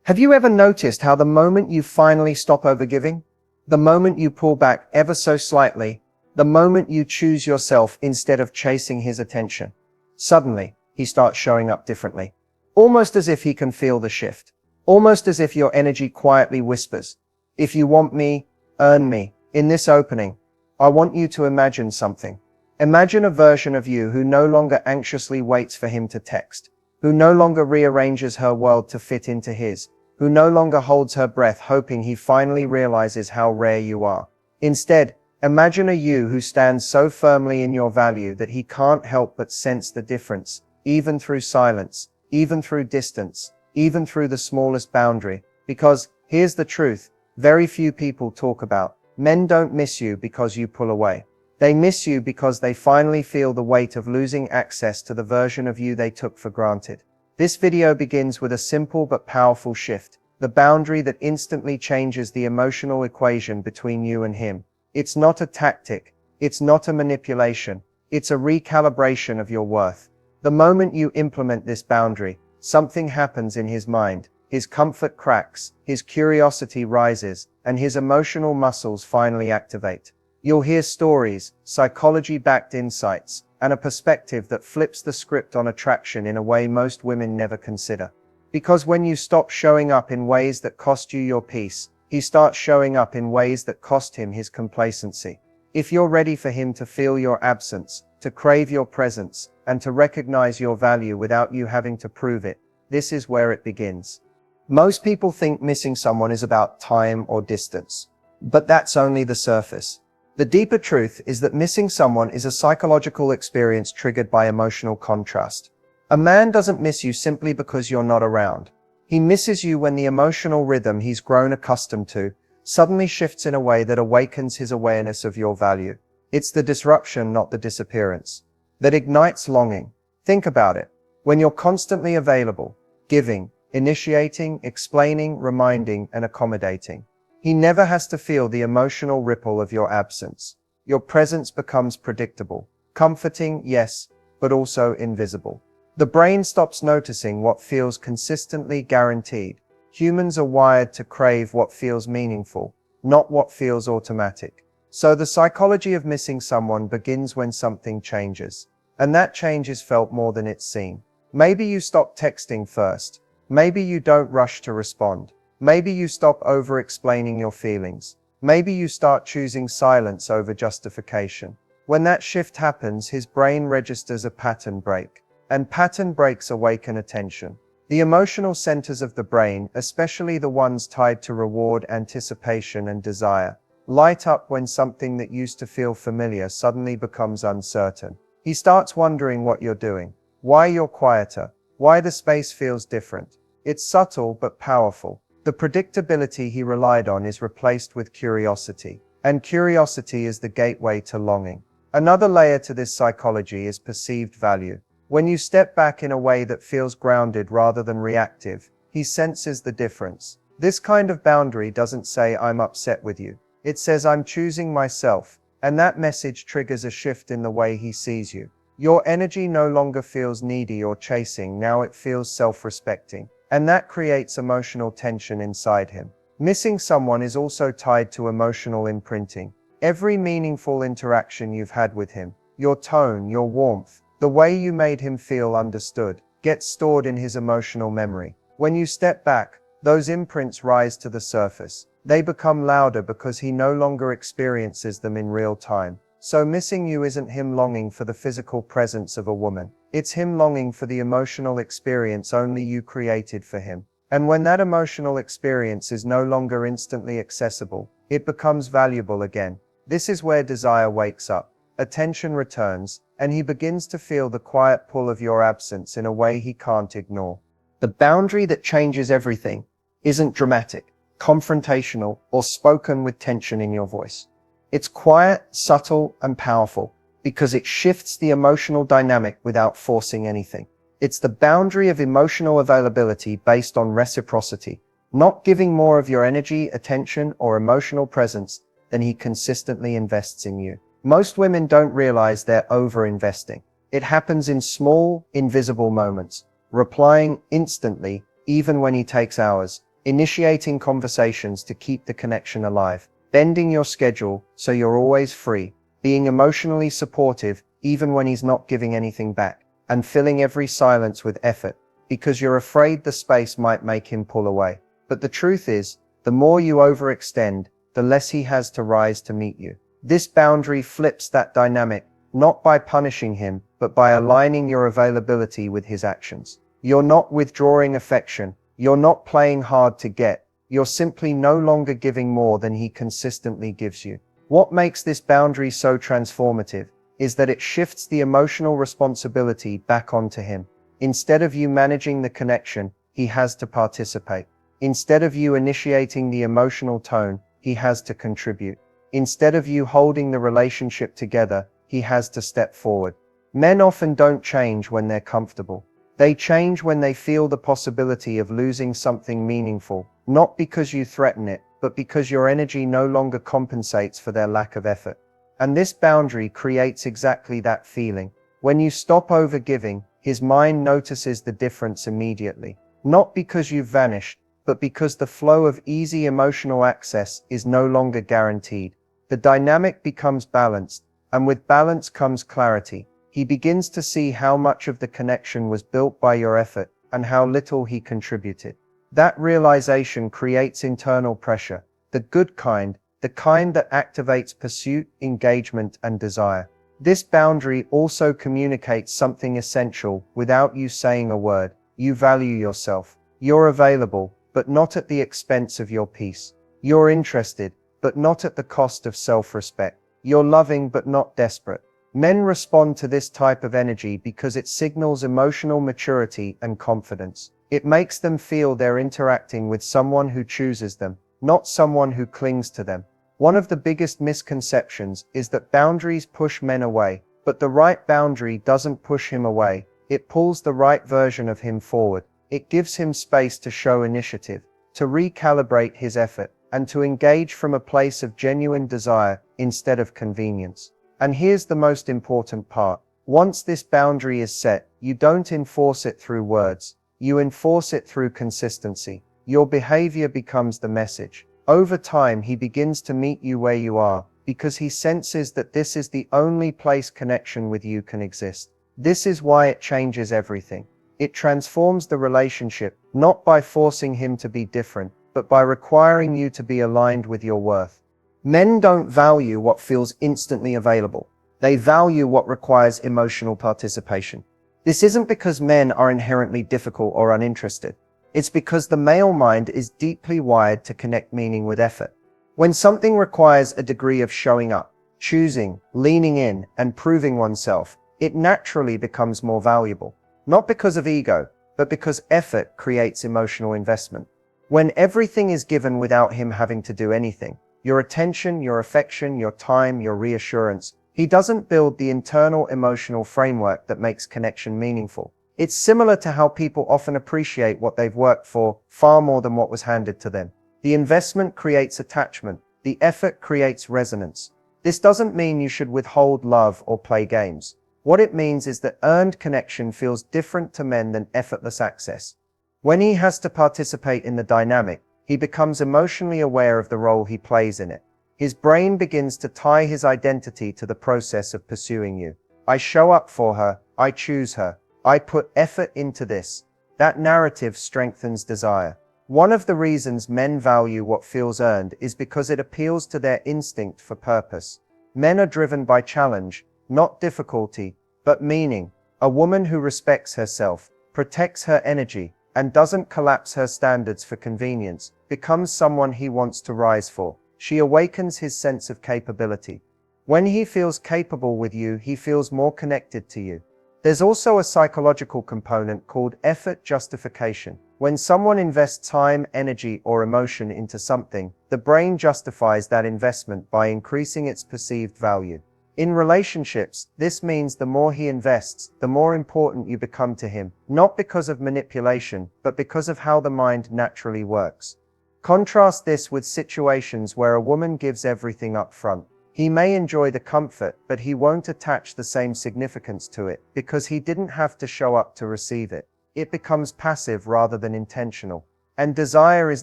Have you ever noticed how the moment you finally stop overgiving, the moment you pull back ever so slightly, the moment you choose yourself instead of chasing his attention, suddenly, he starts showing up differently? Almost as if he can feel the shift. Almost as if your energy quietly whispers, "If you want me, earn me." In this opening, I want you to imagine something. Imagine a version of you who no longer anxiously waits for him to text, who no longer rearranges her world to fit into his, who no longer holds her breath hoping he finally realizes how rare you are. Instead, imagine a you who stands so firmly in your value that he can't help but sense the difference, even through silence, even through distance, even through the smallest boundary. Because, here's the truth, very few people talk about. Men don't miss you because you pull away. They miss you because they finally feel the weight of losing access to the version of you they took for granted. This video begins with a simple but powerful shift, the boundary that instantly changes the emotional equation between you and him. It's not a tactic, it's not a manipulation, it's a recalibration of your worth. The moment you implement this boundary, something happens in his mind. His comfort cracks, his curiosity rises, and his emotional muscles finally activate. You'll hear stories, psychology-backed insights, and a perspective that flips the script on attraction in a way most women never consider. Because when you stop showing up in ways that cost you your peace, he starts showing up in ways that cost him his complacency. If you're ready for him to feel your absence, to crave your presence, and to recognize your value without you having to prove it, this is where it begins. Most people think missing someone is about time or distance. But that's only the surface. The deeper truth is that missing someone is a psychological experience triggered by emotional contrast. A man doesn't miss you simply because you're not around. He misses you when the emotional rhythm he's grown accustomed to suddenly shifts in a way that awakens his awareness of your value. It's the disruption, not the disappearance, that ignites longing. Think about it. When you're constantly available, giving, initiating, explaining, reminding, and accommodating, he never has to feel the emotional ripple of your absence. Your presence becomes predictable, comforting, yes, but also invisible. The brain stops noticing what feels consistently guaranteed. Humans are wired to crave what feels meaningful, not what feels automatic. So the psychology of missing someone begins when something changes. And that change is felt more than it's seen. Maybe you stop texting first. Maybe you don't rush to respond. Maybe you stop over-explaining your feelings. Maybe you start choosing silence over justification. When that shift happens, his brain registers a pattern break. And pattern breaks awaken attention. The emotional centers of the brain, especially the ones tied to reward, anticipation, and desire, light up when something that used to feel familiar suddenly becomes uncertain. He starts wondering what you're doing, why you're quieter, why the space feels different. It's subtle but powerful. The predictability he relied on is replaced with curiosity, and curiosity is the gateway to longing. Another layer to this psychology is perceived value. When you step back in a way that feels grounded rather than reactive, he senses the difference. This kind of boundary doesn't say "I'm upset with you." It says "I'm choosing myself," and that message triggers a shift in the way he sees you. Your energy no longer feels needy or chasing, now it feels self-respecting. And that creates emotional tension inside him. Missing someone is also tied to emotional imprinting. Every meaningful interaction you've had with him, your tone, your warmth, the way you made him feel understood, gets stored in his emotional memory. When you step back, those imprints rise to the surface. They become louder because he no longer experiences them in real time. So missing you isn't him longing for the physical presence of a woman. It's him longing for the emotional experience only you created for him. And when that emotional experience is no longer instantly accessible, it becomes valuable again. This is where desire wakes up, attention returns, and he begins to feel the quiet pull of your absence in a way he can't ignore. The boundary that changes everything isn't dramatic, confrontational, or spoken with tension in your voice. It's quiet, subtle, and powerful because it shifts the emotional dynamic without forcing anything. It's the boundary of emotional availability based on reciprocity, not giving more of your energy, attention, or emotional presence than he consistently invests in you. Most women don't realize they're over-investing. It happens in small, invisible moments, replying instantly, even when he takes hours, initiating conversations to keep the connection alive, bending your schedule so you're always free, being emotionally supportive even when he's not giving anything back, and filling every silence with effort, because you're afraid the space might make him pull away. But the truth is, the more you overextend, the less he has to rise to meet you. This boundary flips that dynamic, not by punishing him, but by aligning your availability with his actions. You're not withdrawing affection, you're not playing hard to get, you're simply no longer giving more than he consistently gives you. What makes this boundary so transformative is that it shifts the emotional responsibility back onto him. Instead of you managing the connection, he has to participate. Instead of you initiating the emotional tone, he has to contribute. Instead of you holding the relationship together, he has to step forward. Men often don't change when they're comfortable. They change when they feel the possibility of losing something meaningful, not because you threaten it, but because your energy no longer compensates for their lack of effort. And this boundary creates exactly that feeling. When you stop overgiving, his mind notices the difference immediately. Not because you've vanished, but because the flow of easy emotional access is no longer guaranteed. The dynamic becomes balanced, and with balance comes clarity. He begins to see how much of the connection was built by your effort, and how little he contributed. That realization creates internal pressure, the good kind, the kind that activates pursuit, engagement, and desire. This boundary also communicates something essential without you saying a word. You value yourself. You're available, but not at the expense of your peace. You're interested, but not at the cost of self-respect. You're loving, but not desperate. Men respond to this type of energy because it signals emotional maturity and confidence. It makes them feel they're interacting with someone who chooses them, not someone who clings to them. One of the biggest misconceptions is that boundaries push men away, but the right boundary doesn't push him away. It pulls the right version of him forward. It gives him space to show initiative, to recalibrate his effort, and to engage from a place of genuine desire instead of convenience. And here's the most important part. Once this boundary is set, you don't enforce it through words. You enforce it through consistency. Your behavior becomes the message. Over time, he begins to meet you where you are, because he senses that this is the only place connection with you can exist. This is why it changes everything. It transforms the relationship, not by forcing him to be different, but by requiring you to be aligned with your worth. Men don't value what feels instantly available. They value what requires emotional participation. This isn't because men are inherently difficult or uninterested. It's because the male mind is deeply wired to connect meaning with effort. When something requires a degree of showing up, choosing, leaning in, and proving oneself, it naturally becomes more valuable. Not because of ego, but because effort creates emotional investment. When everything is given without him having to do anything, your attention, your affection, your time, your reassurance, he doesn't build the internal emotional framework that makes connection meaningful. It's similar to how people often appreciate what they've worked for far more than what was handed to them. The investment creates attachment. The effort creates resonance. This doesn't mean you should withhold love or play games. What it means is that earned connection feels different to men than effortless access. When he has to participate in the dynamic, he becomes emotionally aware of the role he plays in it. His brain begins to tie his identity to the process of pursuing you. I show up for her. I choose her. I put effort into this. That narrative strengthens desire. One of the reasons men value what feels earned is because it appeals to their instinct for purpose. Men are driven by challenge, not difficulty, but meaning. A woman who respects herself, protects her energy, and doesn't collapse her standards for convenience, becomes someone he wants to rise for. She awakens his sense of capability. When he feels capable with you, he feels more connected to you. There's also a psychological component called effort justification. When someone invests time, energy, or emotion into something, the brain justifies that investment by increasing its perceived value. In relationships, this means the more he invests, the more important you become to him, not because of manipulation, but because of how the mind naturally works. Contrast this with situations where a woman gives everything up front. He may enjoy the comfort, but he won't attach the same significance to it, because he didn't have to show up to receive it. It becomes passive rather than intentional. And desire is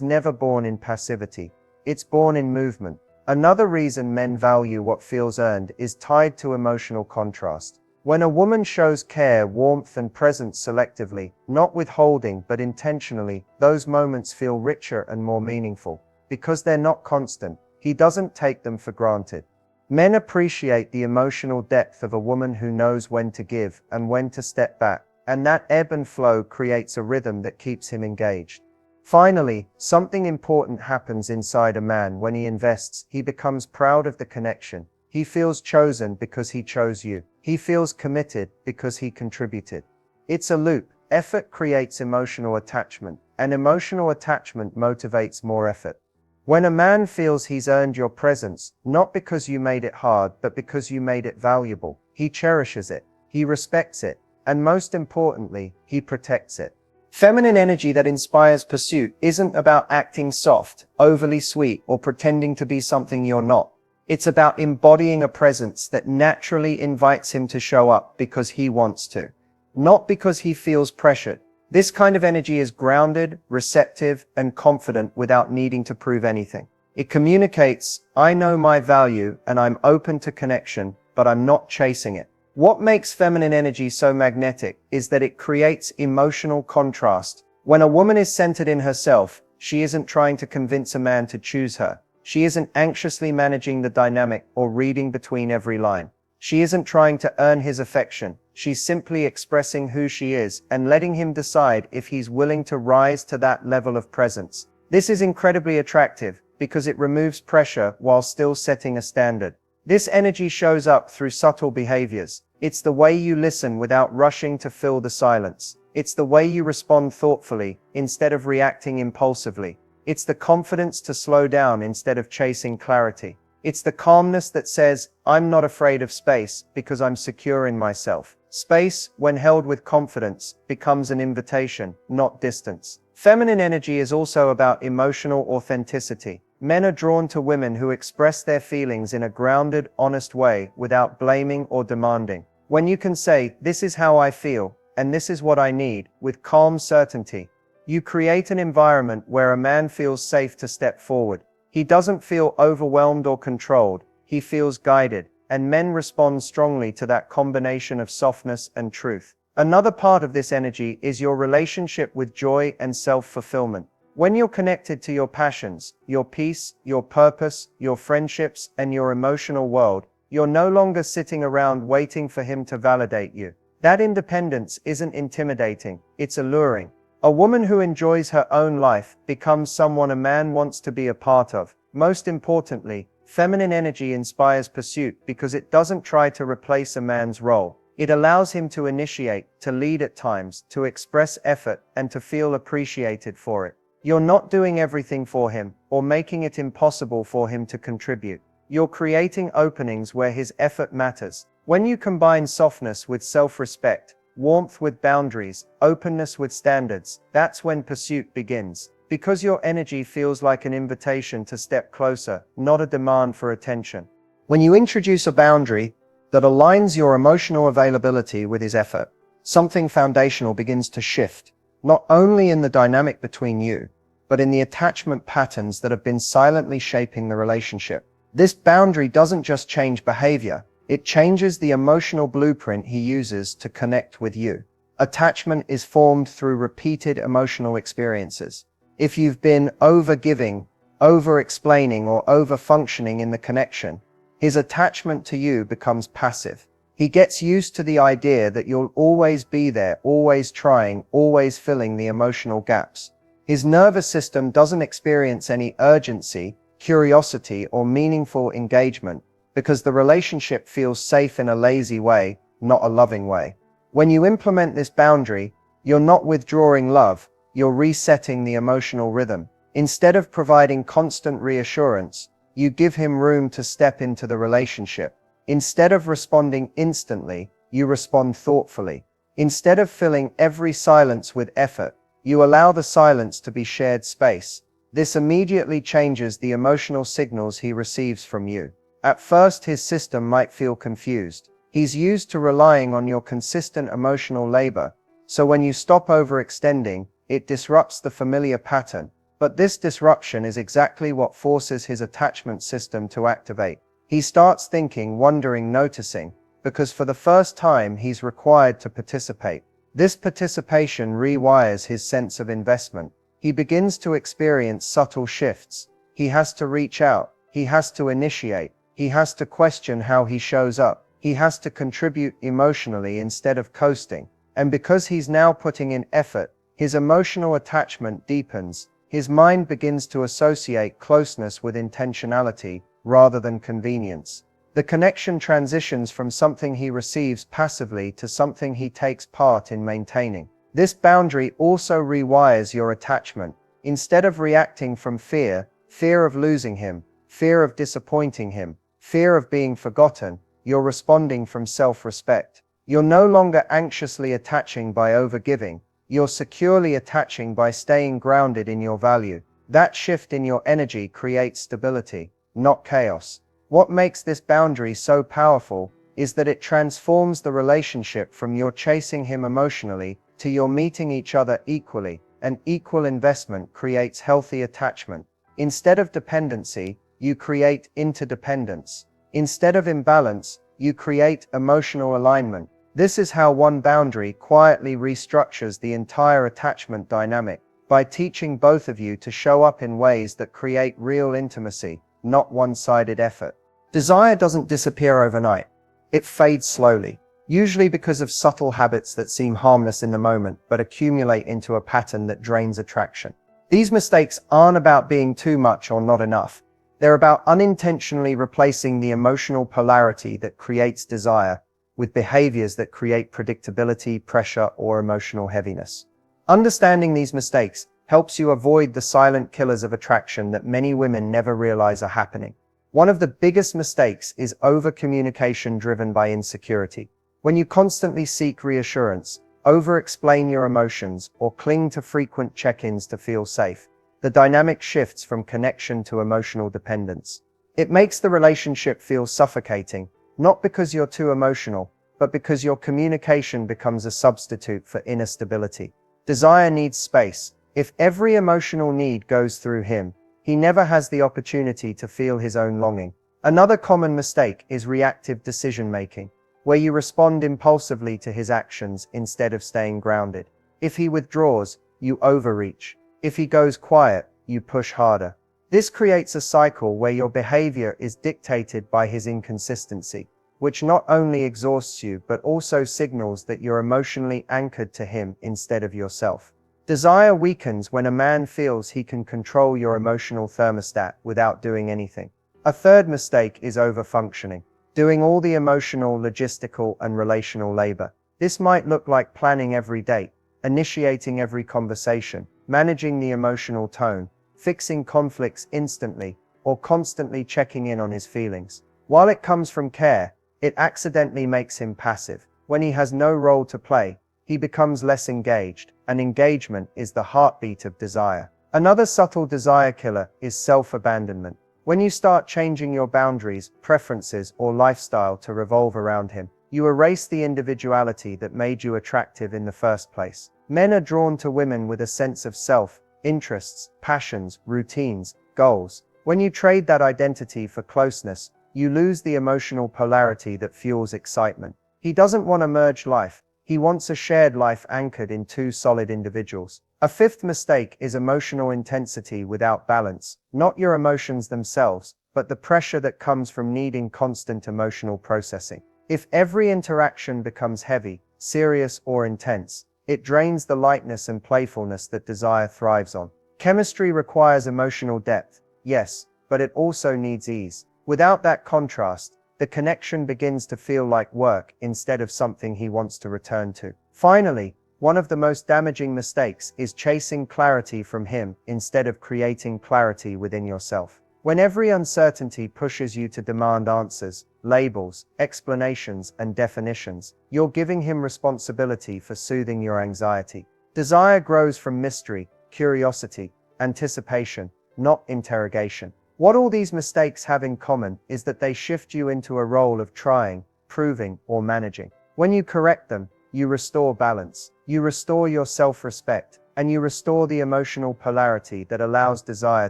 never born in passivity. It's born in movement. Another reason men value what feels earned is tied to emotional contrast. When a woman shows care, warmth, and presence selectively, not withholding but intentionally, those moments feel richer and more meaningful. Because they're not constant, he doesn't take them for granted. Men appreciate the emotional depth of a woman who knows when to give and when to step back, and that ebb and flow creates a rhythm that keeps him engaged. Finally, something important happens inside a man when he invests. He becomes proud of the connection. He feels chosen because he chose you. He feels committed because he contributed. It's a loop. Effort creates emotional attachment, and emotional attachment motivates more effort. When a man feels he's earned your presence, not because you made it hard, but because you made it valuable, he cherishes it, he respects it, and most importantly, he protects it. Feminine energy that inspires pursuit isn't about acting soft, overly sweet, or pretending to be something you're not. It's about embodying a presence that naturally invites him to show up because he wants to, not because he feels pressured. This kind of energy is grounded, receptive, and confident without needing to prove anything. It communicates, I know my value and I'm open to connection, but I'm not chasing it. What makes feminine energy so magnetic is that it creates emotional contrast. When a woman is centered in herself, she isn't trying to convince a man to choose her. She isn't anxiously managing the dynamic or reading between every line. She isn't trying to earn his affection. She's simply expressing who she is and letting him decide if he's willing to rise to that level of presence. This is incredibly attractive because it removes pressure while still setting a standard. This energy shows up through subtle behaviors. It's the way you listen without rushing to fill the silence. It's the way you respond thoughtfully instead of reacting impulsively. It's the confidence to slow down instead of chasing clarity. It's the calmness that says, I'm not afraid of space because I'm secure in myself. Space, when held with confidence, becomes an invitation, not distance. Feminine energy is also about emotional authenticity. Men are drawn to women who express their feelings in a grounded, honest way without blaming or demanding. When you can say, this is how I feel, and this is what I need, with calm certainty, you create an environment where a man feels safe to step forward. He doesn't feel overwhelmed or controlled, he feels guided, and men respond strongly to that combination of softness and truth. Another part of this energy is your relationship with joy and self-fulfillment. When you're connected to your passions, your peace, your purpose, your friendships, and your emotional world, you're no longer sitting around waiting for him to validate you. That independence isn't intimidating, it's alluring. A woman who enjoys her own life becomes someone a man wants to be a part of. Most importantly, feminine energy inspires pursuit because it doesn't try to replace a man's role. It allows him to initiate, to lead at times, to express effort, and to feel appreciated for it. You're not doing everything for him, or making it impossible for him to contribute. You're creating openings where his effort matters. When you combine softness with self-respect, warmth with boundaries, openness with standards, that's when pursuit begins. Because your energy feels like an invitation to step closer, not a demand for attention. When you introduce a boundary that aligns your emotional availability with his effort, something foundational begins to shift. Not only in the dynamic between you, but in the attachment patterns that have been silently shaping the relationship. This boundary doesn't just change behavior, it changes the emotional blueprint he uses to connect with you. Attachment is formed through repeated emotional experiences. If you've been over-giving, over-explaining, or over-functioning in the connection, his attachment to you becomes passive. He gets used to the idea that you'll always be there, always trying, always filling the emotional gaps. His nervous system doesn't experience any urgency, curiosity, or meaningful engagement because the relationship feels safe in a lazy way, not a loving way. When you implement this boundary, you're not withdrawing love, you're resetting the emotional rhythm. Instead of providing constant reassurance, you give him room to step into the relationship. Instead of responding instantly, you respond thoughtfully. Instead of filling every silence with effort, you allow the silence to be shared space. This immediately changes the emotional signals he receives from you. At first, his system might feel confused. He's used to relying on your consistent emotional labor, so when you stop overextending, It disrupts the familiar pattern. But this disruption is exactly what forces his attachment system to activate. He starts thinking, wondering, noticing, because for the first time he's required to participate. This participation rewires his sense of investment. He begins to experience subtle shifts. He has to reach out. He has to initiate. He has to question how he shows up. He has to contribute emotionally instead of coasting. And because he's now putting in effort, his emotional attachment deepens. His mind begins to associate closeness with intentionality rather than convenience. The connection transitions from something he receives passively to something he takes part in maintaining. This boundary also rewires your attachment. Instead of reacting from fear of losing him, fear of disappointing him, fear of being forgotten, you're responding from self-respect. You're no longer anxiously attaching by overgiving. You're securely attaching by staying grounded in your value. That shift in your energy creates stability, not chaos. What makes this boundary so powerful is that it transforms the relationship from you're chasing him emotionally to you're meeting each other equally. An equal investment creates healthy attachment. Instead of dependency, you create interdependence. Instead of imbalance, you create emotional alignment. This is how one boundary quietly restructures the entire attachment dynamic, by teaching both of you to show up in ways that create real intimacy, not one-sided effort. Desire doesn't disappear overnight. It fades slowly, usually because of subtle habits that seem harmless in the moment but accumulate into a pattern that drains attraction. These mistakes aren't about being too much or not enough. They're about unintentionally replacing the emotional polarity that creates desire with behaviors that create predictability, pressure, or emotional heaviness. Understanding these mistakes helps you avoid the silent killers of attraction that many women never realize are happening. One of the biggest mistakes is over-communication driven by insecurity. When you constantly seek reassurance, over-explain your emotions, or cling to frequent check-ins to feel safe, the dynamic shifts from connection to emotional dependence. It makes the relationship feel suffocating, not because you're too emotional, but because your communication becomes a substitute for inner stability. Desire needs space. If every emotional need goes through him, he never has the opportunity to feel his own longing. Another common mistake is reactive decision-making, where you respond impulsively to his actions instead of staying grounded. If he withdraws, you overreach. If he goes quiet, you push harder. This creates a cycle where your behavior is dictated by his inconsistency, which not only exhausts you but also signals that you're emotionally anchored to him instead of yourself. Desire weakens when a man feels he can control your emotional thermostat without doing anything. A third mistake is overfunctioning, doing all the emotional, logistical, and relational labor. This might look like planning every date, initiating every conversation, managing the emotional tone, fixing conflicts instantly, or constantly checking in on his feelings. While it comes from care, it accidentally makes him passive. When he has no role to play, he becomes less engaged, and engagement is the heartbeat of desire. Another subtle desire killer is self-abandonment. When you start changing your boundaries, preferences, or lifestyle to revolve around him, you erase the individuality that made you attractive in the first place. Men are drawn to women with a sense of self, interests, passions, routines, goals. When you trade that identity for closeness, you lose the emotional polarity that fuels excitement. He doesn't want a merged life. He wants a shared life anchored in two solid individuals. A fifth mistake is emotional intensity without balance. Not your emotions themselves, but the pressure that comes from needing constant emotional processing. If every interaction becomes heavy, serious, or intense, it drains the lightness and playfulness that desire thrives on. Chemistry requires emotional depth, yes, but it also needs ease. Without that contrast, the connection begins to feel like work instead of something he wants to return to. Finally, one of the most damaging mistakes is chasing clarity from him instead of creating clarity within yourself. When every uncertainty pushes you to demand answers, labels, explanations, and definitions, you're giving him responsibility for soothing your anxiety. Desire grows from mystery, curiosity, anticipation, not interrogation. What all these mistakes have in common is that they shift you into a role of trying, proving, or managing. When you correct them, you restore balance. You restore your self-respect, and you restore the emotional polarity that allows desire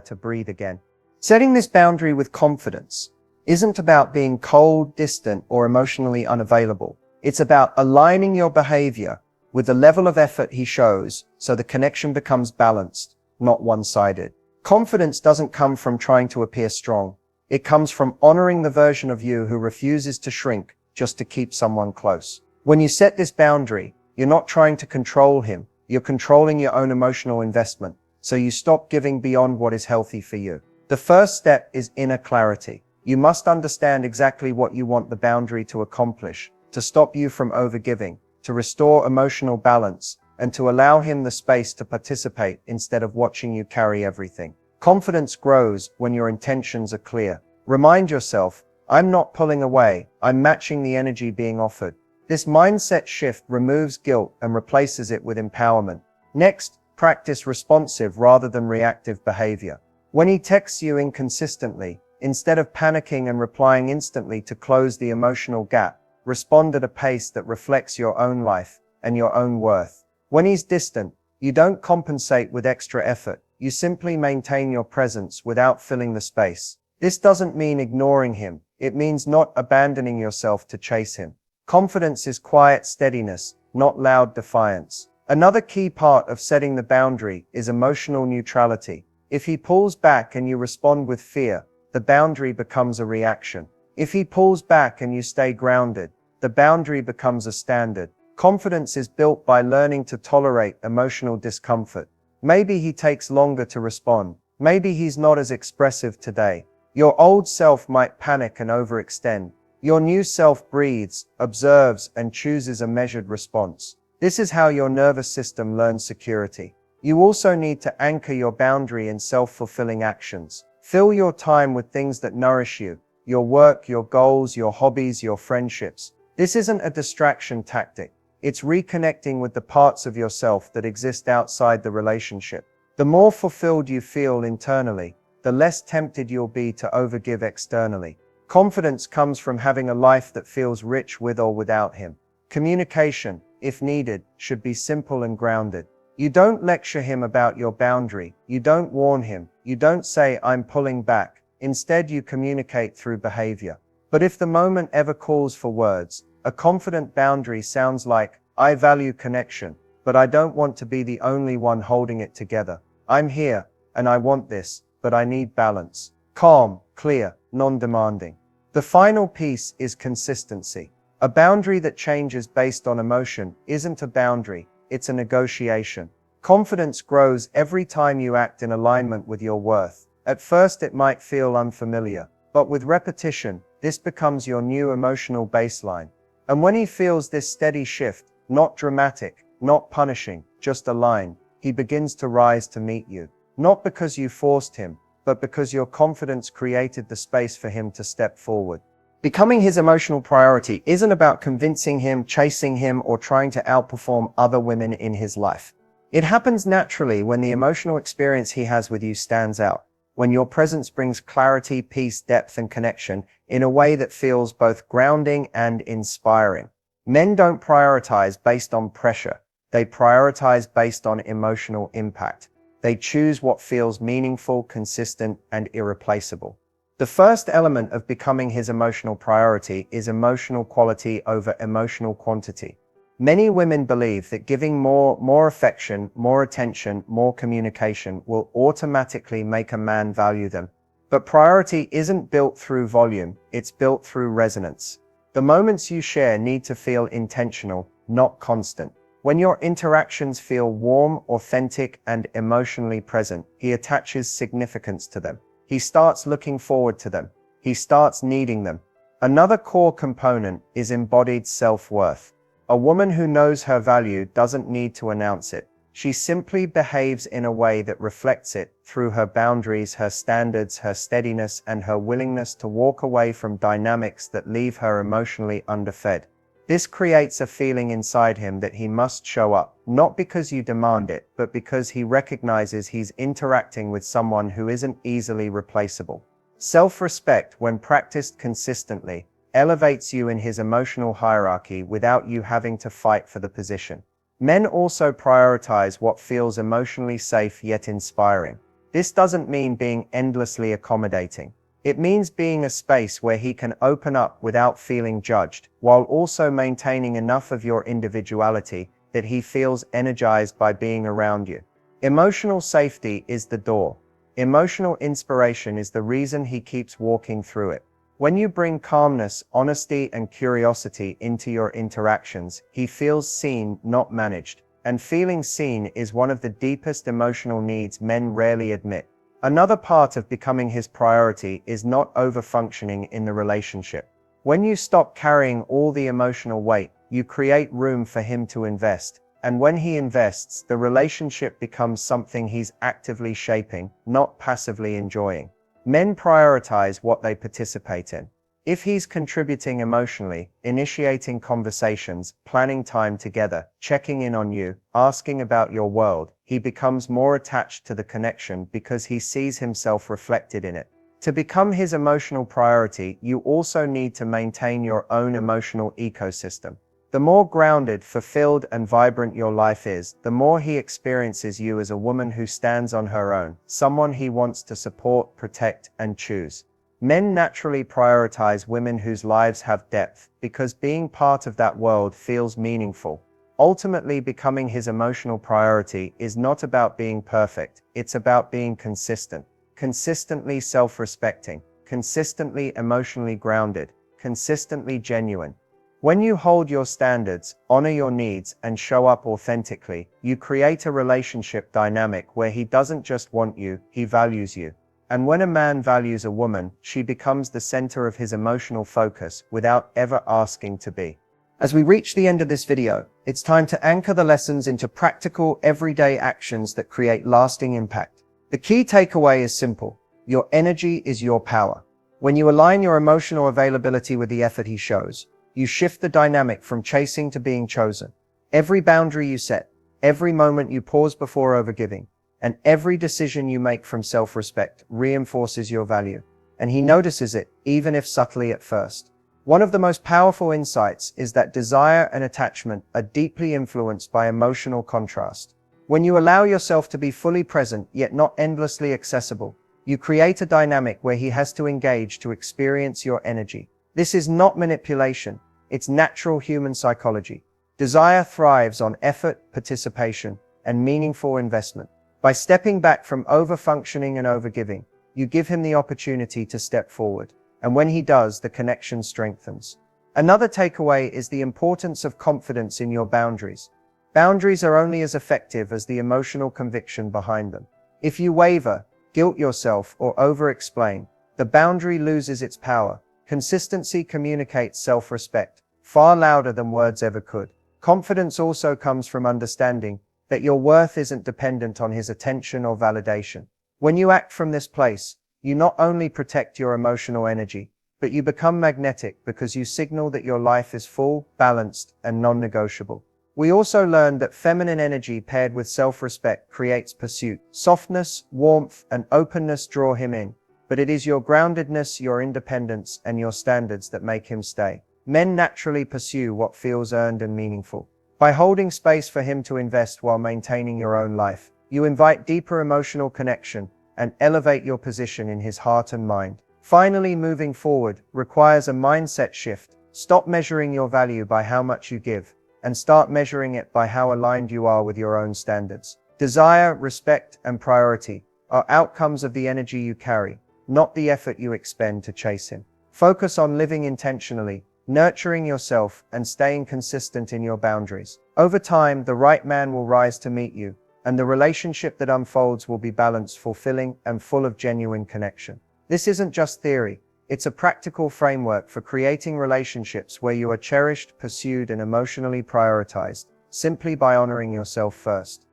to breathe again. Setting this boundary with confidence isn't about being cold, distant, or emotionally unavailable. It's about aligning your behavior with the level of effort he shows so the connection becomes balanced, not one-sided. Confidence doesn't come from trying to appear strong. It comes from honoring the version of you who refuses to shrink just to keep someone close. When you set this boundary, you're not trying to control him. You're controlling your own emotional investment, so you stop giving beyond what is healthy for you. The first step is inner clarity. You must understand exactly what you want the boundary to accomplish, to stop you from overgiving, to restore emotional balance, and to allow him the space to participate instead of watching you carry everything. Confidence grows when your intentions are clear. Remind yourself, I'm not pulling away, I'm matching the energy being offered. This mindset shift removes guilt and replaces it with empowerment. Next, practice responsive rather than reactive behavior. When he texts you inconsistently, instead of panicking and replying instantly to close the emotional gap, respond at a pace that reflects your own life and your own worth. When he's distant, you don't compensate with extra effort. You simply maintain your presence without filling the space. This doesn't mean ignoring him. It means not abandoning yourself to chase him. Confidence is quiet steadiness, not loud defiance. Another key part of setting the boundary is emotional neutrality. If he pulls back and you respond with fear, the boundary becomes a reaction. If he pulls back and you stay grounded, the boundary becomes a standard. Confidence is built by learning to tolerate emotional discomfort. Maybe he takes longer to respond. Maybe he's not as expressive today. Your old self might panic and overextend. Your new self breathes, observes, and chooses a measured response. This is how your nervous system learns security. You also need to anchor your boundary in self-fulfilling actions. Fill your time with things that nourish you, your work, your goals, your hobbies, your friendships. This isn't a distraction tactic. It's reconnecting with the parts of yourself that exist outside the relationship. The more fulfilled you feel internally, the less tempted you'll be to overgive externally. Confidence comes from having a life that feels rich with or without him. Communication, if needed, should be simple and grounded. You don't lecture him about your boundary. You don't warn him. You don't say, I'm pulling back. Instead, you communicate through behavior. But if the moment ever calls for words, a confident boundary sounds like, I value connection, but I don't want to be the only one holding it together. I'm here, and I want this, but I need balance. Calm, clear, non-demanding. The final piece is consistency. A boundary that changes based on emotion isn't a boundary, it's a negotiation. Confidence grows every time you act in alignment with your worth. At first it might feel unfamiliar, but with repetition, this becomes your new emotional baseline. And when he feels this steady shift, not dramatic, not punishing, just aligned, he begins to rise to meet you. Not because you forced him, but because your confidence created the space for him to step forward. Becoming his emotional priority isn't about convincing him, chasing him, or trying to outperform other women in his life. It happens naturally when the emotional experience he has with you stands out, when your presence brings clarity, peace, depth, and connection in a way that feels both grounding and inspiring. Men don't prioritize based on pressure. They prioritize based on emotional impact. They choose what feels meaningful, consistent, and irreplaceable. The first element of becoming his emotional priority is emotional quality over emotional quantity. Many women believe that giving more affection, more attention, more communication will automatically make a man value them. But priority isn't built through volume, it's built through resonance. The moments you share need to feel intentional, not constant. When your interactions feel warm, authentic, and emotionally present, he attaches significance to them. He starts looking forward to them. He starts needing them. Another core component is embodied self-worth. A woman who knows her value doesn't need to announce it. She simply behaves in a way that reflects it through her boundaries, her standards, her steadiness, and her willingness to walk away from dynamics that leave her emotionally underfed. This creates a feeling inside him that he must show up, not because you demand it, but because he recognizes he's interacting with someone who isn't easily replaceable. Self-respect, when practiced consistently, elevates you in his emotional hierarchy without you having to fight for the position. Men also prioritize what feels emotionally safe yet inspiring. This doesn't mean being endlessly accommodating. It means being a space where he can open up without feeling judged, while also maintaining enough of your individuality that he feels energized by being around you. Emotional safety is the door. Emotional inspiration is the reason he keeps walking through it. When you bring calmness, honesty, and curiosity into your interactions, he feels seen, not managed. And feeling seen is one of the deepest emotional needs men rarely admit. Another part of becoming his priority is not over-functioning in the relationship. When you stop carrying all the emotional weight, you create room for him to invest. And when he invests, the relationship becomes something he's actively shaping, not passively enjoying. Men prioritize what they participate in. If he's contributing emotionally, initiating conversations, planning time together, checking in on you, asking about your world, he becomes more attached to the connection because he sees himself reflected in it. To become his emotional priority, you also need to maintain your own emotional ecosystem. The more grounded, fulfilled, and vibrant your life is, the more he experiences you as a woman who stands on her own, someone he wants to support, protect, and choose. Men naturally prioritize women whose lives have depth, because being part of that world feels meaningful. Ultimately, becoming his emotional priority is not about being perfect, it's about being consistent. Consistently self-respecting, consistently emotionally grounded, consistently genuine. When you hold your standards, honor your needs, and show up authentically, you create a relationship dynamic where he doesn't just want you, he values you. And when a man values a woman, she becomes the center of his emotional focus without ever asking to be. As we reach the end of this video, it's time to anchor the lessons into practical, everyday actions that create lasting impact. The key takeaway is simple. Your energy is your power. When you align your emotional availability with the effort he shows, you shift the dynamic from chasing to being chosen. Every boundary you set, every moment you pause before overgiving, and every decision you make from self-respect reinforces your value. And he notices it, even if subtly at first. One of the most powerful insights is that desire and attachment are deeply influenced by emotional contrast. When you allow yourself to be fully present yet not endlessly accessible, you create a dynamic where he has to engage to experience your energy. This is not manipulation, it's natural human psychology. Desire thrives on effort, participation, and meaningful investment. By stepping back from over-functioning and over-giving, you give him the opportunity to step forward. And when he does, the connection strengthens. Another takeaway is the importance of confidence in your boundaries. Boundaries are only as effective as the emotional conviction behind them. If you waver, guilt yourself, or over-explain, the boundary loses its power. Consistency communicates self-respect, far louder than words ever could. Confidence also comes from understanding that your worth isn't dependent on his attention or validation. When you act from this place, you not only protect your emotional energy, but you become magnetic because you signal that your life is full, balanced, and non-negotiable. We also learned that feminine energy paired with self-respect creates pursuit. Softness, warmth, and openness draw him in, but it is your groundedness, your independence, and your standards that make him stay. Men naturally pursue what feels earned and meaningful. By holding space for him to invest while maintaining your own life, you invite deeper emotional connection and elevate your position in his heart and mind. Finally, moving forward requires a mindset shift. Stop measuring your value by how much you give, and start measuring it by how aligned you are with your own standards. Desire, respect, and priority are outcomes of the energy you carry, not the effort you expend to chase him. Focus on living intentionally, nurturing yourself, and staying consistent in your boundaries. Over time, the right man will rise to meet you, and the relationship that unfolds will be balanced, fulfilling, and full of genuine connection. This isn't just theory, it's a practical framework for creating relationships where you are cherished, pursued, and emotionally prioritized, simply by honoring yourself first.